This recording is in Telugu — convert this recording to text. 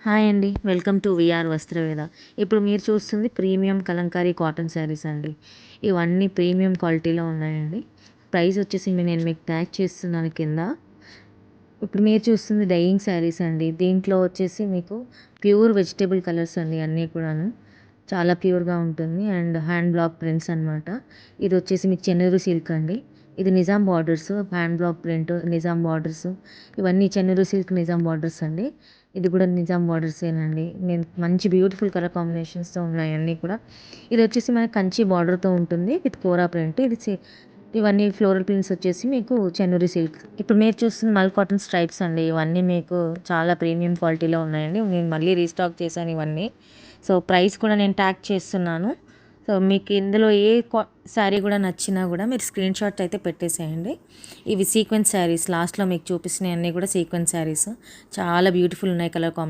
హాయ్ అండి. Welcome to VR Vastraveda. ఇప్పుడు మీరు చూస్తుంది ప్రీమియం కలంకారీ కాటన్ శారీస్ అండి. ఇవన్నీ ప్రీమియం క్వాలిటీలో ఉన్నాయండి. ప్రైస్ వచ్చేసి నేను మీకు ట్యాగ్ చేస్తున్నాను కింద. ఇప్పుడు మీరు చూస్తుంది డైయింగ్ శారీస్ అండి. దీంట్లో వచ్చేసి మీకు ప్యూర్ వెజిటబుల్ కలర్స్ అండి అన్నీ కూడాను. చాలా ప్యూర్‌గా ఉంటుంది అండ్ హ్యాండ్ బ్లాక్ ప్రింట్స్ అనమాట. ఇది వచ్చేసి మీకు చెన్నూరు సిల్క్ అండి. ఇది Nizam borders, hand black print, Nizam borders ఇవన్నీ చెన్నూరు సిల్క్ నిజాం బార్డర్స్ అండి. ఇది కూడా నిజాం బార్డర్సేనండి. నేను మంచి బ్యూటిఫుల్ కలర్ కాంబినేషన్స్‌తో ఉన్నాయి అన్నీ కూడా. ఇది వచ్చేసి మనకి కంచి బార్డర్‌తో ఉంటుంది విత్ కోరా ప్రింట్. ఇవన్నీ ఫ్లోరల్ ప్రింట్స్ వచ్చేసి మీకు చెన్నూరి సిల్క్. ఇప్పుడు మీరు చూస్తుంది మల్ కాటన్ స్ట్రైప్స్ అండి. ఇవన్నీ మీకు చాలా ప్రీమియం క్వాలిటీలో ఉన్నాయండి. నేను మళ్ళీ రీస్టాక్ చేశాను ఇవన్నీ. సో ప్రైస్ కూడా నేను ట్యాగ్ చేస్తున్నాను. సో మీకు ఇందులో ఏ శారీ కూడా నచ్చినా కూడా మీరు స్క్రీన్ షాట్ అయితే పెట్టేసేయండి. ఇవి సీక్వెన్స్ శారీస్ లాస్ట్లో మీకు చూపిస్తున్నాయి అన్నీ కూడా సీక్వెన్స్ శారీస్. చాలా బ్యూటిఫుల్ ఉన్నాయి కలర్ కాంబినేషన్.